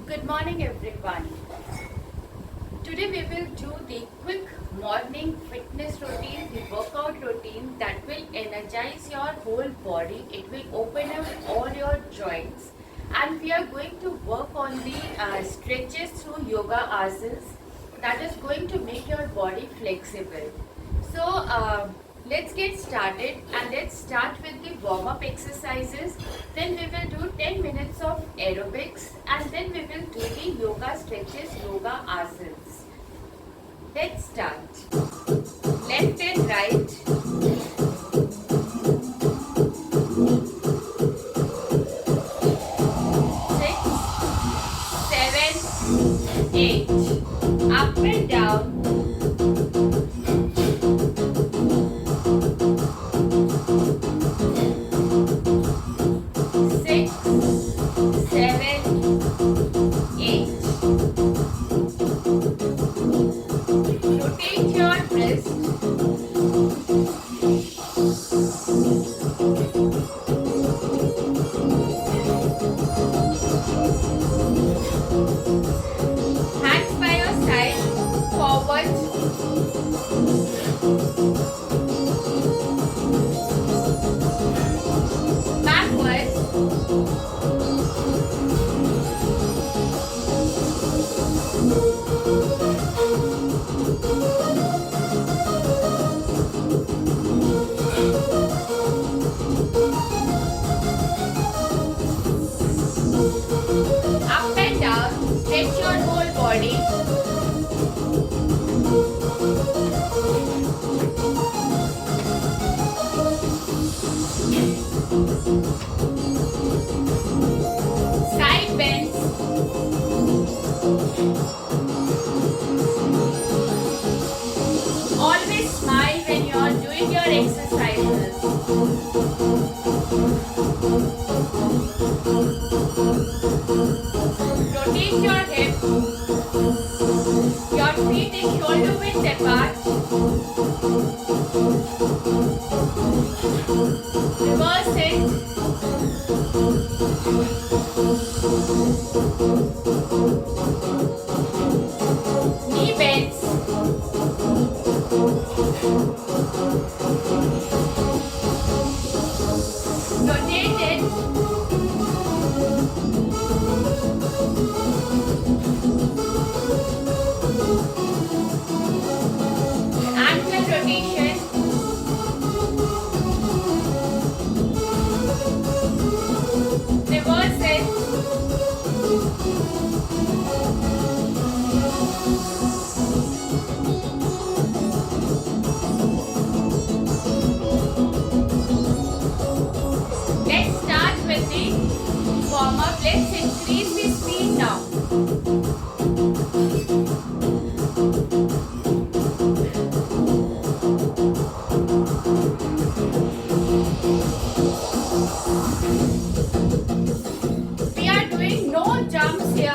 Good morning, everyone. Today we will do the quick morning fitness routine, the workout routine that will energize your whole body. It will open up all your joints, and we are going to work on the stretches through yoga asanas that is going to make your body flexible. So let's get started, and let's start with the warm-up exercises. Then we will do 10 minutes of aerobics, and then we will do the yoga stretches, yoga asanas. Let's start. Left and right. Six, seven, eight. Up and down. Six, seven, eight. Rotate your wrist. Hands by your side, forward. Backwards. Up and down. Stretch your whole body. Side bends. Always smile when you are doing your exercises. Rotate your hip. Your feet is shoulder width apart. Reverse it. Knee bends. Rotate it. Ankle rotation. Reverse it. Let's start with the warm up. Let's increase the speed now. We are doing no jumps here.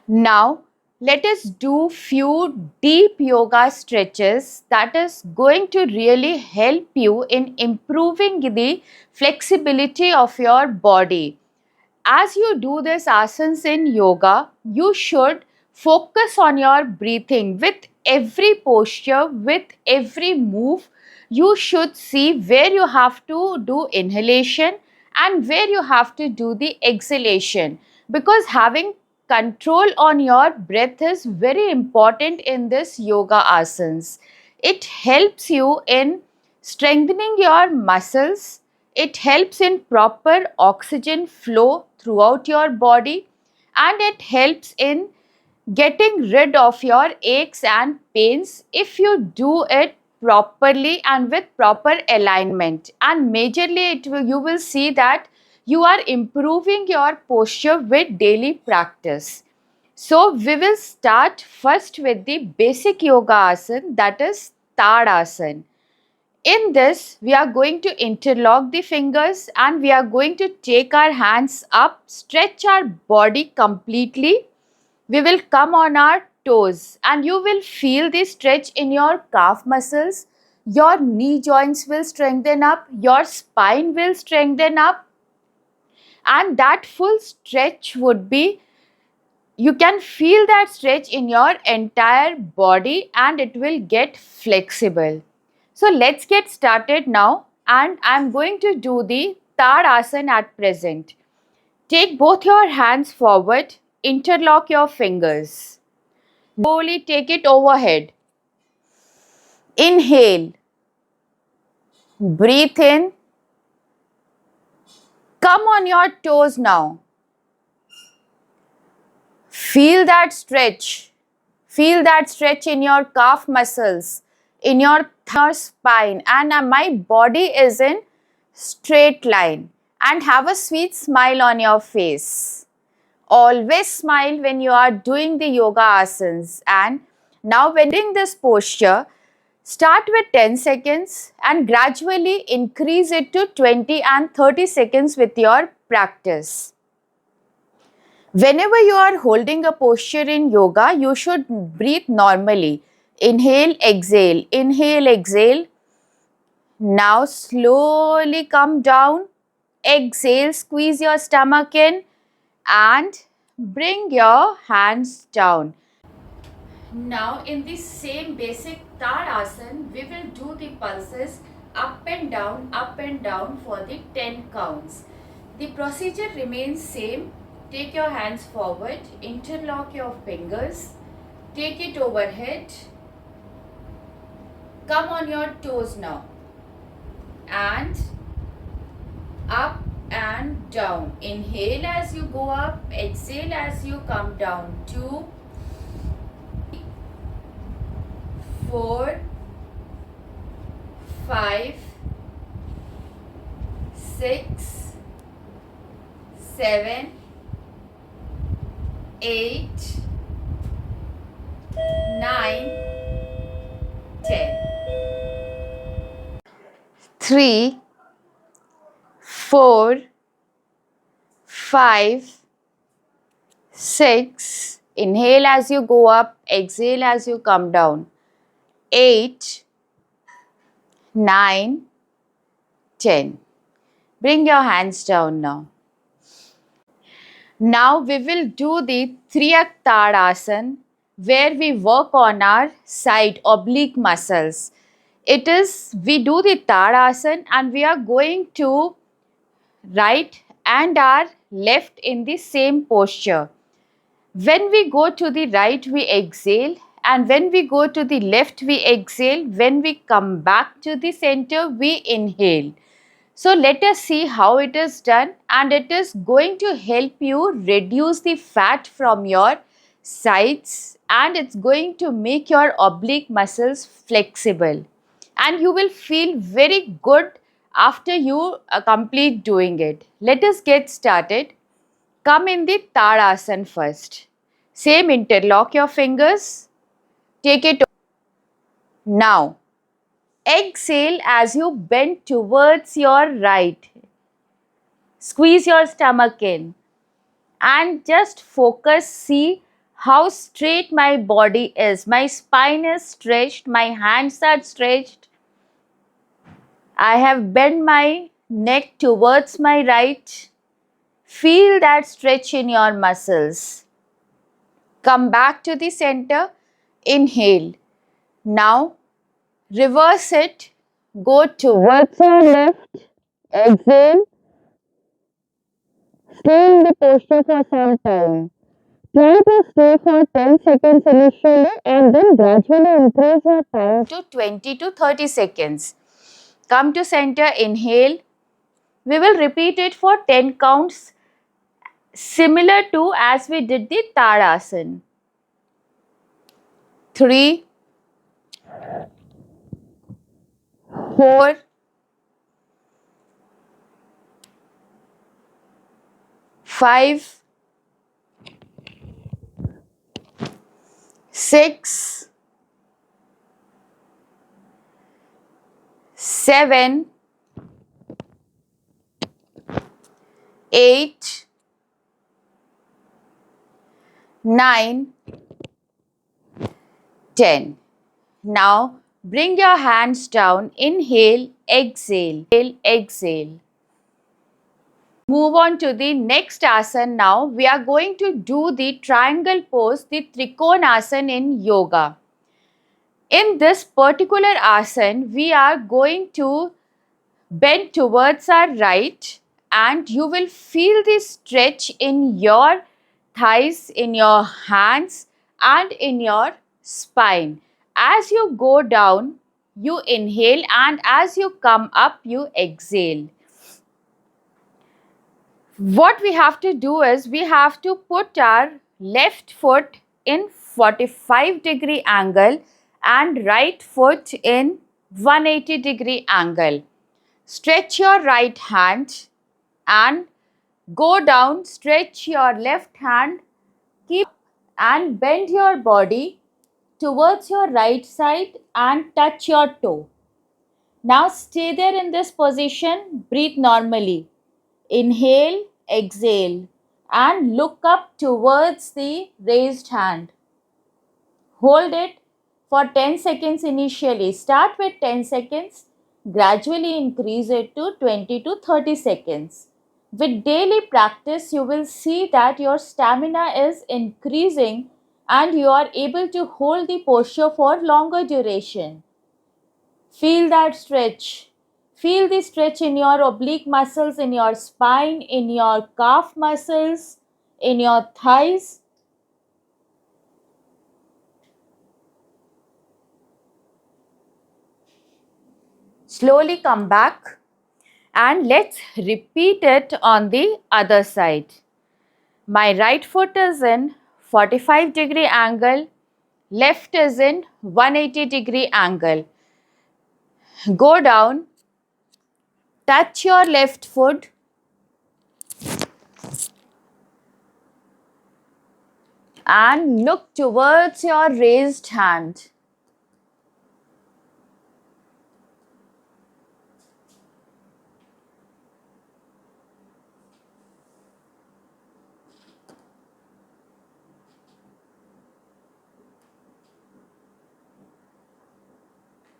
Now, let us do few deep yoga stretches that is going to really help you in improving the flexibility of your body. As you do this asanas in yoga, you should focus on your breathing with every posture, with every move. You should see where you have to do inhalation and where you have to do the exhalation, because having control on your breath is very important in this yoga asanas. It helps you in strengthening your muscles. It helps in proper oxygen flow throughout your body, and it helps in getting rid of your aches and pains if you do it properly and with proper alignment. And majorly you will see that you are improving your posture with daily practice. So we will start first with the basic yoga asana, that is Tadasana. In this, we are going to interlock the fingers and we are going to take our hands up, stretch our body completely. We will come on our toes and you will feel the stretch in your calf muscles. Your knee joints will strengthen up, your spine will strengthen up, and that full stretch would be, you can feel that stretch in your entire body and it will get flexible. So let's get started now, and I'm going to do the Tadasana at present. Take both your hands forward, interlock your fingers. Slowly take it overhead. Inhale, breathe in, come on your toes now. Feel that stretch. Feel that stretch in your calf muscles, in your spine, and my body is in straight line. And have a sweet smile on your face. Always smile when you are doing the yoga asanas. And now when doing this posture, start with 10 seconds and gradually increase it to 20 and 30 seconds with your practice. Whenever you are holding a posture in yoga, you should breathe normally. Inhale, exhale, inhale, exhale. Now slowly come down. Exhale, squeeze your stomach in and bring your hands down. Now in the same basic Tadasana, we will do the pulses up and down for the 10 counts. The procedure remains same. Take your hands forward, interlock your fingers, take it overhead, come on your toes now, and up and down. Inhale as you go up, exhale as you come down. 2, 4, 5, 6, 7, 8, 9, 10. 3, 4, 5, 6. Inhale as you go up, exhale as you come down. 8, 9, 10. Bring your hands down now. Now we will do the Triyak Tadasana, where we work on our side oblique muscles. It is, we do the Tadasana and we are going to right and our left in the same posture. When we go to the right, we exhale, and when we go to the left, we exhale. When we come back to the center, we inhale. So let us see how it is done, and it is going to help you reduce the fat from your sides, and it's going to make your oblique muscles flexible, and you will feel very good after you complete doing it. Let us get started. Come in the Tadasana first. Same, interlock your fingers. Take it. Now, exhale as you bend towards your right. Squeeze your stomach in and just focus. See how straight my body is. My spine is stretched, my hands are stretched. I have bent my neck towards my right. Feel that stretch in your muscles. Come back to the center. Inhale. Now reverse it. Go towards your left. Exhale. Stay in the posture for some time. Try to stay for 10 seconds initially and then gradually increase your time to 20 to 30 seconds. Come to center, inhale. We will repeat it for 10 counts, similar to as we did the Tadasana. 3, 4, 5, 6, 7, 8, 9, 10. Now bring your hands down. Inhale, exhale, exhale. Move on to the next asana now. We are going to do the triangle pose, the Trikonasana in yoga. In this particular asana, we are going to bend towards our right and you will feel the stretch in your thighs, in your hands and in your spine. As you go down, you inhale and as you come up, you exhale. What we have to do is we have to put our left foot in 45-degree angle and right foot in 180-degree angle. Stretch your right hand and go down, stretch your left hand, keep and bend your body towards your right side and touch your toe. Now stay there in this position, breathe normally. Inhale, exhale and look up towards the raised hand. Hold it for 10 seconds initially. Start with 10 seconds. Gradually increase it to 20 to 30 seconds. With daily practice, you will see that your stamina is increasing and you are able to hold the posture for longer duration. Feel that stretch. Feel the stretch in your oblique muscles, in your spine, in your calf muscles, in your thighs. Slowly come back and let's repeat it on the other side. My right foot is in 45-degree angle, left is in 180-degree angle. Go down, touch your left foot and look towards your raised hand.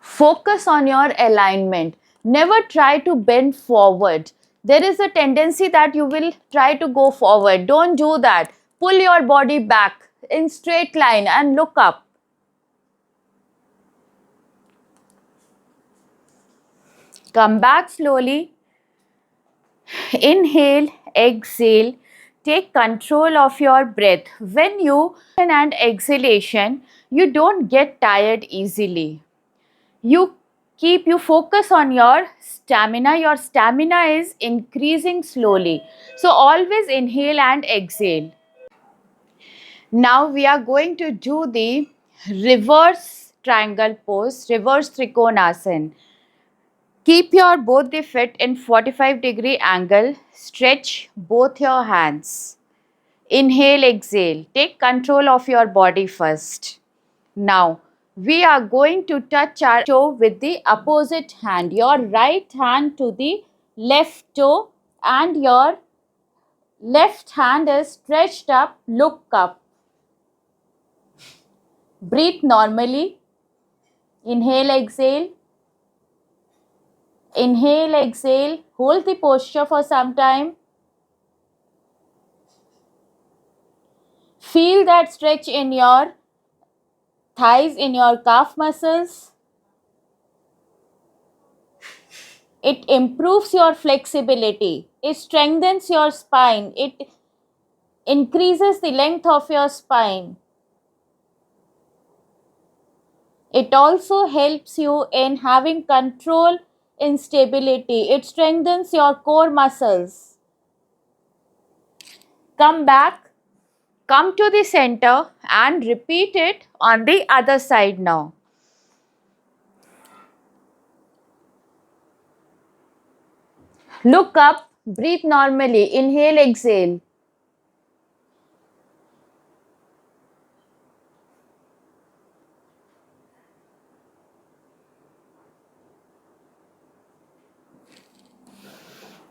Focus on your alignment. Never try to bend forward. There is a tendency that you will try to go forward. Don't do that. Pull your body back in straight line and look up. Come back slowly. Inhale, exhale. Take control of your breath. When you and exhalation, you don't get tired easily. You focus on your stamina is increasing slowly, so always inhale and exhale. Now we are going to do the reverse triangle pose, reverse Trikonasana. Keep your both the feet in 45-degree angle, stretch both your hands. Inhale, exhale, take control of your body first. Now, we are going to touch our toe with the opposite hand. Your right hand to the left toe and your left hand is stretched up, look up. Breathe normally. Inhale, exhale. Inhale, exhale. Hold the posture for some time. Feel that stretch in your thighs, in your calf muscles. It improves your flexibility. It strengthens your spine. It increases the length of your spine. It also helps you in having control in stability. It strengthens your core muscles. Come back, come to the center and repeat it on the other side now. Look up, breathe normally. Inhale, exhale.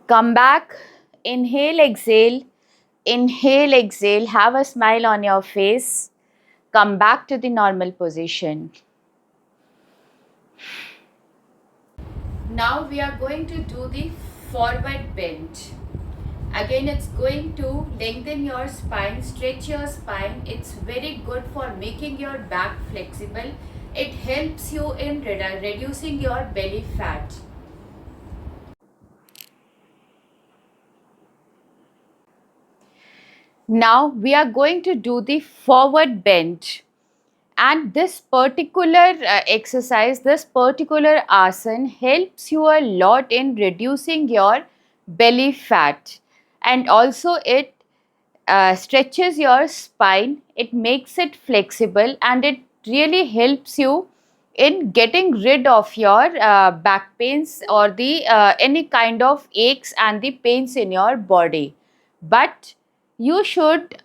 Come back, inhale, exhale. Inhale, exhale. Have a smile on your face. Come back to the normal position. Now we are going to do the forward bend. Again, it's going to lengthen your spine, stretch your spine. It's very good for making your back flexible. It helps you in reducing your belly fat. Now we are going to do the forward bend. And this particular exercise, this particular asana helps you a lot in reducing your belly fat. And also it stretches your spine, it makes it flexible, and it really helps you in getting rid of your back pains or the any kind of aches and the pains in your body. But you should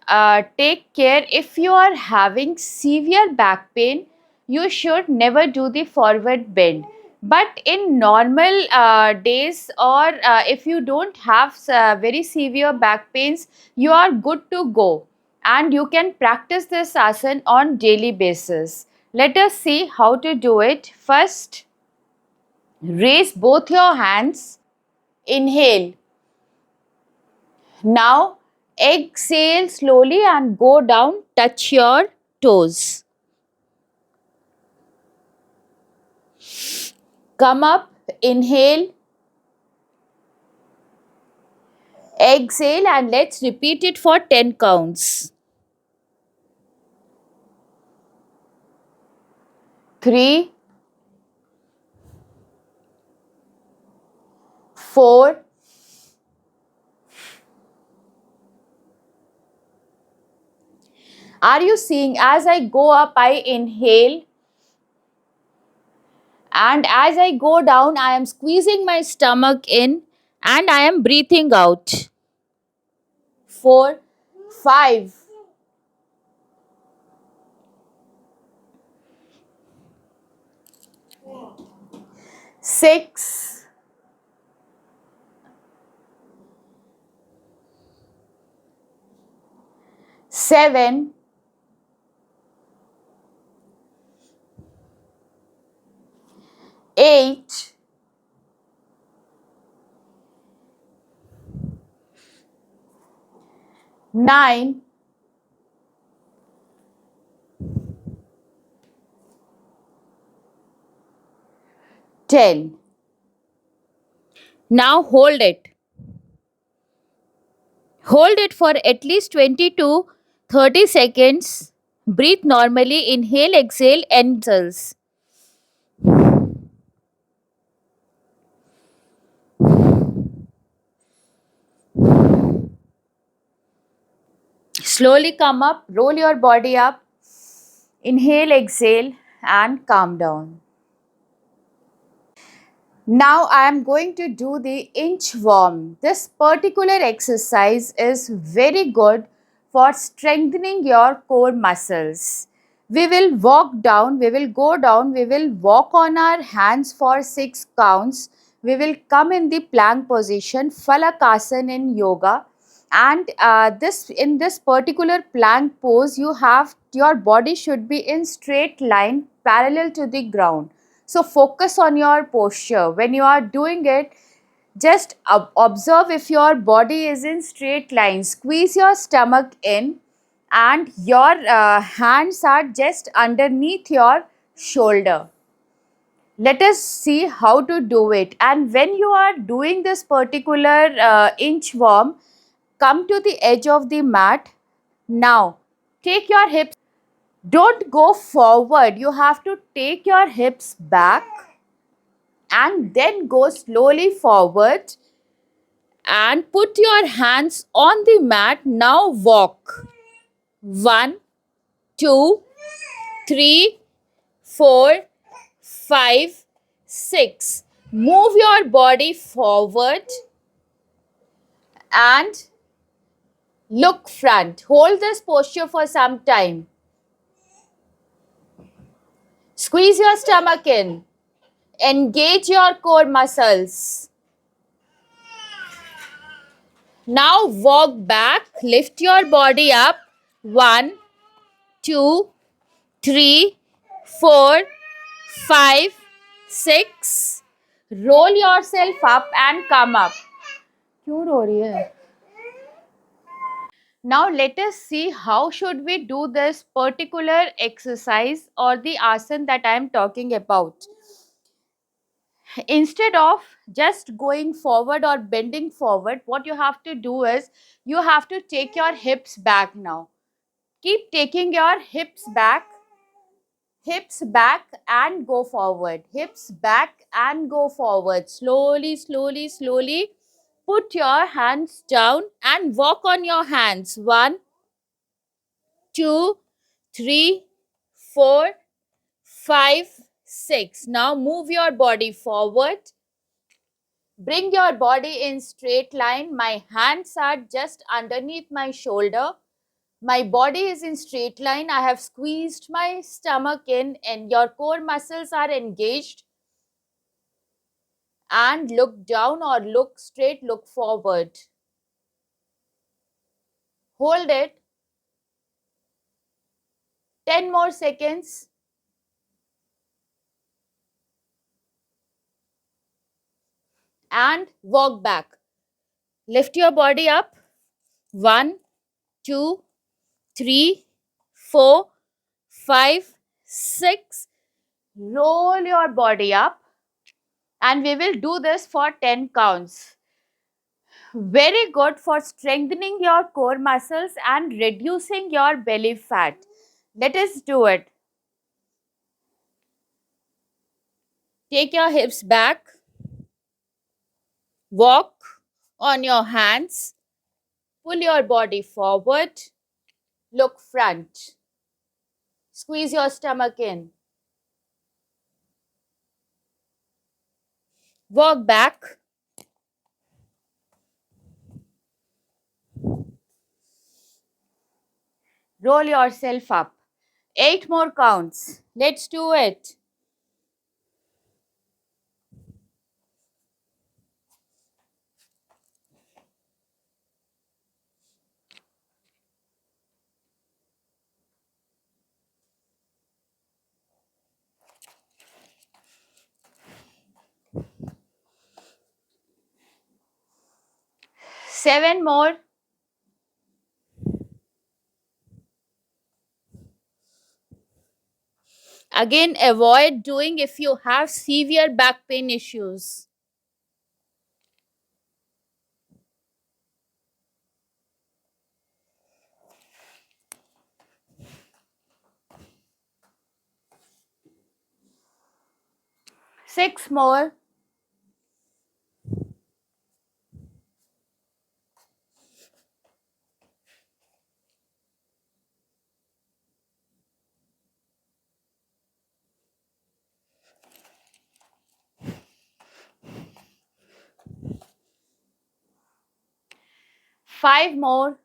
take care. If you are having severe back pain, you should never do the forward bend. But in normal days, or if you don't have very severe back pains, you are good to go, and you can practice this asana on daily basis. Let us see how to do it. First, raise both your hands. Inhale. Now exhale slowly and go down, touch your toes. Come up, inhale. Exhale, and let's repeat it for 10 counts. 3, 4, 'Are you seeing, as I go up, I inhale, and as I go down, I am squeezing my stomach in and I am breathing out. 4, 5, 6, 7, 8, 9, 10. Now hold it. Hold it for at least 20 to 30 seconds. Breathe normally. Inhale, exhale, and muscles. Slowly come up, roll your body up. Inhale, exhale, and calm down. Now I am going to do the inchworm. This particular exercise is very good for strengthening your core muscles. We will walk down, we will go down, we will walk on our hands for 6 counts. We will come in the plank position, Falakasana in yoga. And this in this particular plank pose, you have your body should be in straight line parallel to the ground. So focus on your posture when you are doing it. Just observe if your body is in straight line. Squeeze your stomach in, and your hands are just underneath your shoulder. Let us see how to do it. And when you are doing this particular inchworm, come to the edge of the mat. Now take your hips, don't go forward, you have to take your hips back and then go slowly forward and put your hands on the mat. Now walk. 1, 2, 3, 4, 5, 6. Move your body forward and look front. Hold this posture for some time. Squeeze your stomach in. Engage your core muscles. Now walk back. Lift your body up. 1, 2, 3, 4, 5, 6. Roll yourself up and come up. क्यों रो रही है? Now let us see how should we do this particular exercise or the asana that I am talking about. Instead of just going forward or bending forward, what you have to do is you have to take your hips back now. Keep taking your hips back and go forward. Hips back and go forward. Slowly, slowly, slowly. Put your hands down and walk on your hands. 1, 2, 3, 4, 5, 6. Now move your body forward. Bring your body in straight line. My hands are just underneath my shoulder. My body is in straight line. I have squeezed my stomach in and your core muscles are engaged. And look down or look straight, look forward. Hold it. 10 more seconds. And walk back. Lift your body up. 1, 2, 3, 4, 5, 6. Roll your body up. And we will do this for 10 counts. Very good for strengthening your core muscles and reducing your belly fat. Let us do it. Take your hips back. Walk on your hands. Pull your body forward. Look front. Squeeze your stomach in. Walk back. Roll yourself up. 8 more counts. Let's do it. Seven more. Again, avoid doing if you have severe back pain issues. Six more. Five more.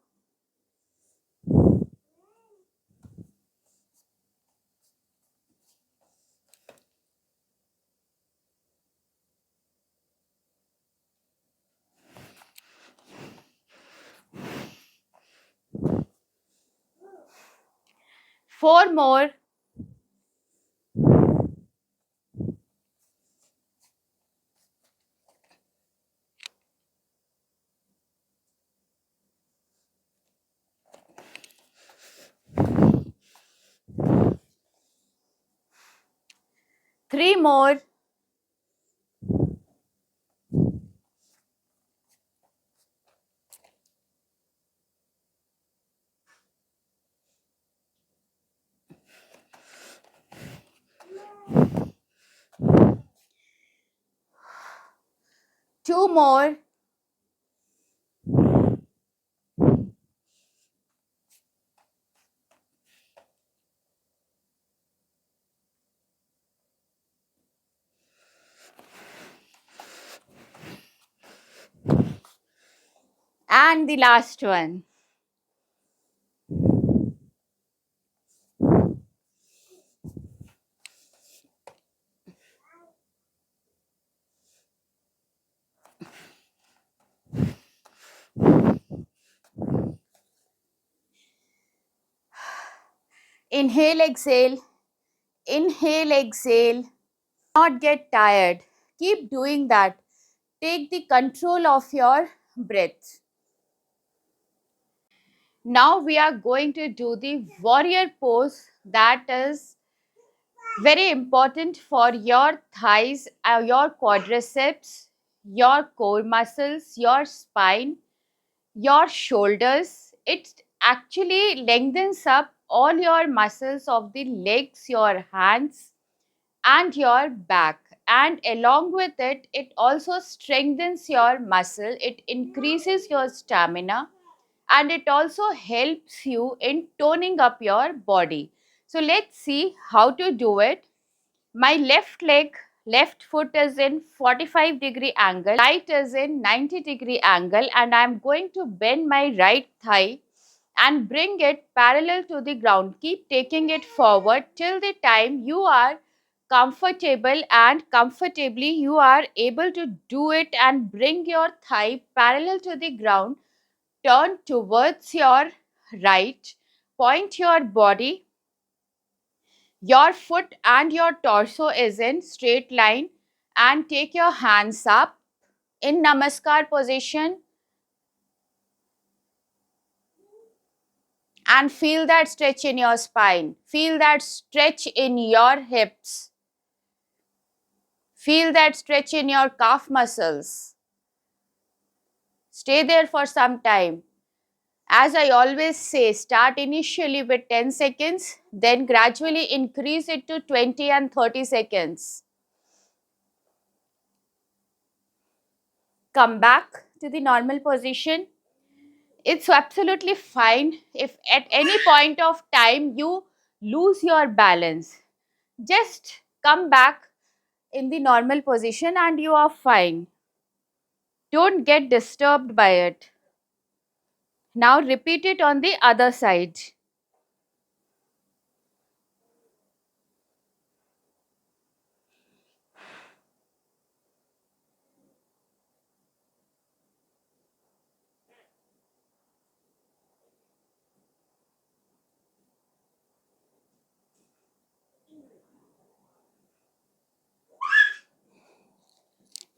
4 more. Three more. Two more. And the last one. Inhale, exhale. Inhale, exhale. Not get tired. Keep doing that. Take the control of your breath. Now we are going to do the warrior pose, that is very important for your thighs, your quadriceps, your core muscles, your spine, your shoulders. It actually lengthens up all your muscles of the legs, your hands, and your back. And along with it, it also strengthens your muscle, it increases your stamina, and it also helps you in toning up your body. So let's see how to do it. My left leg, left foot is in 45-degree angle, right is in 90-degree angle, and I am going to bend my right thigh and bring it parallel to the ground. Keep taking it forward till the time you are comfortable, and comfortably you are able to do it, and bring your thigh parallel to the ground. Turn towards your right, point your body, your foot and your torso is in straight line, and take your hands up in namaskar position and feel that stretch in your spine. Feel that stretch in your hips. Feel that stretch in your calf muscles. Stay there for some time. As I always say, start initially with 10 seconds, then gradually increase it to 20 and 30 seconds. Come back to the normal position. It's absolutely fine if at any point of time you lose your balance. Just come back in the normal position and you are fine. Don't get disturbed by it. Now repeat it on the other side.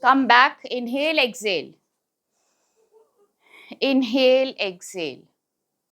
Come back, inhale, exhale. Inhale, exhale.